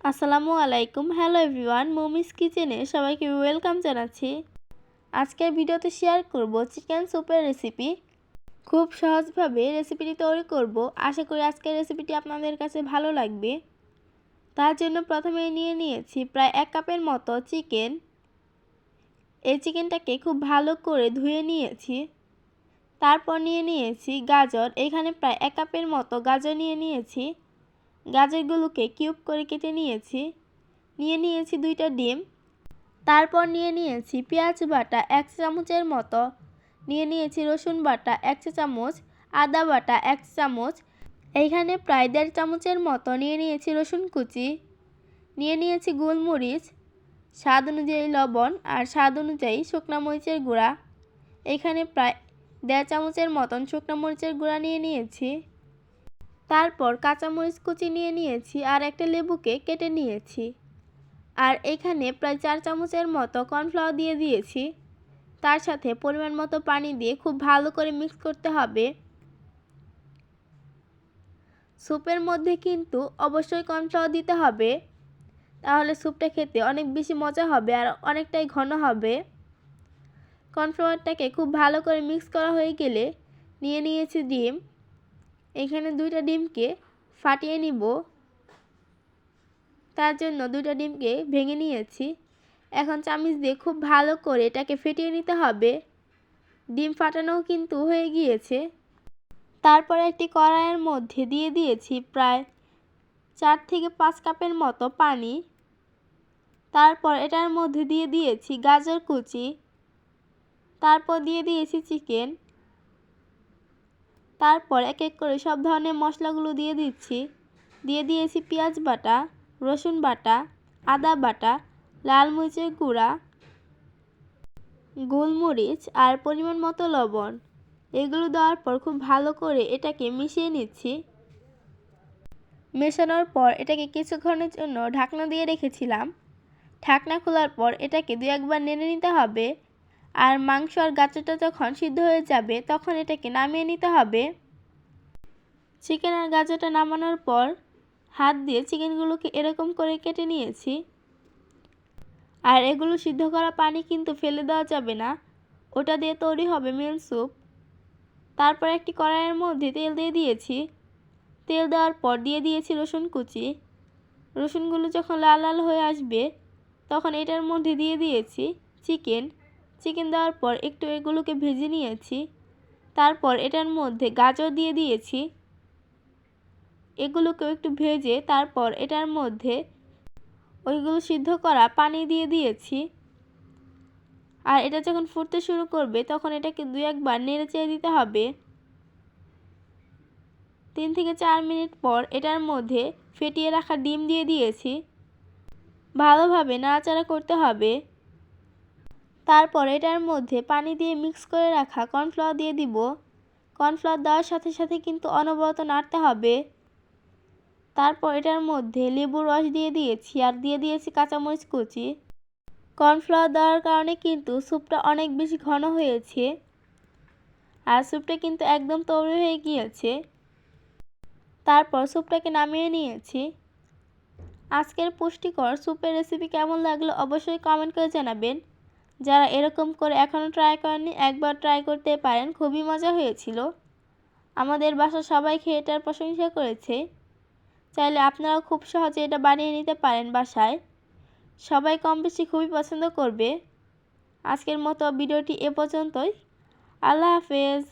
আসসালামু আলাইকুম। Hello everyone, মমিস কিচেনে সবাইকে ওয়েলকাম জানাচ্ছি। আজকের ভিডিওতে শেয়ার করব চিকেন স্যুপের রেসিপি। খুব সহজভাবে রেসিপিটি তৈরি করব। আশা করি আজকের রেসিপিটি আপনাদের কাছে ভালো লাগবে। তার জন্য প্রথমেই নিয়ে নিয়েছি প্রায় 1 কাপের মতো চিকেন। এই চিকেনটাকে খুব ভালো করে ধুয়ে নিয়েছি। তারপর নিয়ে নিয়েছি গাজর। এখানে প্রায় 1 কাপের মতো গাজর নিয়ে নিয়েছি। গাজরগুলোকে কিউব করে কেটে নিয়েছি। নিয়ে নিয়েছি 2টা ডিম। তারপর নিয়ে নিয়েছি পেঁয়াজ বাটা 1 চামচের মতো, নিয়ে নিয়েছি রসুন বাটা 1 চা চামচ, আদা বাটা 1 চা চামচ, এইখানে প্রায় 1.5 চামচের মতো নিয়ে নিয়েছি রসুন কুচি, নিয়ে নিয়েছি গোলমরিচ, স্বাদ অনুযায়ী লবণ আর স্বাদ অনুযায়ী শুকনো মরিচের গুঁড়া। এখানে প্রায় 1.5 চামচের মতন শুকনো মরিচের গুঁড়া নিয়ে নিয়েছি। তারপর কাঁচামরিচ কুচি নিয়ে নিয়েছি আর একটা লেবুকে কেটে নিয়েছি। আর এখানে প্রায় 4 চামচের মতো কর্নফ্লাওয়ার দিয়ে দিয়েছি। তার সাথে পরিমাণ মতো পানি দিয়ে খুব ভালো করে মিক্স করতে হবে। স্যুপের মধ্যে কিন্তু অবশ্যই কর্নফ্লাওয়ার দিতে হবে, তাহলে স্যুপটা খেতে অনেক বেশি মজা হবে আর অনেকটাই ঘন হবে। কর্নফ্লাওয়ারটাকে খুব ভালো করে মিক্স করা হয়ে গেলে নিয়ে নিয়েছি ডিম। এখানে 2টা ডিমকে ফাটিয়ে নিব। তার জন্য 2টা ডিমকে ভেঙে নিয়েছি। এখন চামচ দিয়ে খুব ভালো করে এটাকে ফেটিয়ে নিতে হবে। ডিম ফাটানোও কিন্তু হয়ে গিয়েছে। তারপর একটি কড়াইয়ের মধ্যে দিয়ে দিয়েছি প্রায় 4 থেকে 5 কাপের মতো পানি। তারপর এটার মধ্যে দিয়ে দিয়েছি গাজর কুচি। তারপর দিয়ে দিয়েছি চিকেন। তারপর এক এক করে সব ধরনের মশলাগুলো দিয়ে দিচ্ছি। দিয়ে দিয়েছি পেঁয়াজ বাটা, রসুন বাটা, আদা বাটা, লাল মরিচের গুঁড়া, গোলমরিচ আর পরিমাণ মতো লবণ। এগুলো দেওয়ার পর খুব ভালো করে এটাকে মিশিয়ে নিচ্ছি। মেশানোর পর এটাকে কিছুক্ষণের জন্য ঢাকনা দিয়ে রেখেছিলাম। ঢাকনা খোলার পর এটাকে 2-1 বার নেড়ে নিতে হবে। আর মাংস আর গাজরটা যখন সিদ্ধ হয়ে যাবে তখন এটাকে নামিয়ে নিতে হবে। চিকেন আর গাজরটা নামানোর পর হাত দিয়ে চিকেনগুলোকে এরকম করে কেটে নিয়েছি। আর এগুলো সিদ্ধ করা পানি কিন্তু ফেলে দেওয়া যাবে না, ওটা দিয়ে তৈরি হবে মেন স্যুপ। তারপর একটি কড়াইয়ের মধ্যে তেল দিয়ে দিয়েছি। তেল দেওয়ার পর দিয়ে দিয়েছি রসুন কুচি। রসুনগুলো যখন লাল লাল হয়ে আসবে তখন এটার মধ্যে দিয়ে দিয়েছি চিকেন। চিকেন দেওয়ার পর একটু এগুলোকে ভেজে নিয়েছি। তারপর এটার মধ্যে গাজর দিয়ে দিয়েছি। এগুলোকেও একটু ভেজে তারপর এটার মধ্যে ওইগুলো সিদ্ধ করা পানি দিয়ে দিয়েছি। আর এটা যখন ফুটতে শুরু করবে তখন এটাকে 2-1 বার নেড়ে চেড়ে দিতে হবে। 3 থেকে 4 মিনিট পর এটার মধ্যে ফেটিয়ে রাখা ডিম দিয়ে দিয়েছি। ভালোভাবে নাড়াচাড়া করতে হবে। তারপর এটার মধ্যে পানি দিয়ে মিক্স করে রাখা কর্নফ্লাওয়ার দিয়ে দিব। কর্নফ্লাওয়ার দেওয়ার সাথে সাথে কিন্তু অনবরত নাড়তে হবে। তারপর এটার মধ্যে লেবুর রস দিয়ে দিয়েছি আর দিয়ে দিয়েছি কাঁচামরিচ কুচি। কর্নফ্লাওয়ার দেওয়ার কারণে কিন্তু স্যুপটা অনেক বেশি ঘন হয়েছে আর স্যুপটা কিন্তু একদম তৈরি হয়ে গিয়েছে। তারপর স্যুপটাকে নামিয়ে নিয়েছি। আজকের পুষ্টিকর স্যুপের রেসিপি কেমন লাগলো অবশ্যই কমেন্ট করে জানাবেন। যারা এরকম করে এখনও ট্রাই করেননি একবার ট্রাই করতে পারেন, খুবই মজা হয়েছিল। আমাদের বাসার সবাই খেয়ে এটার প্রশংসা করেছে। চাইলে আপনারাও খুব সহজে এটা বানিয়ে নিতে পারেন বাসায়। সবাই কম বেশি খুবই পছন্দ করবে। আজকের মতো ভিডিওটি এ পর্যন্তই। আল্লাহ হাফেজ।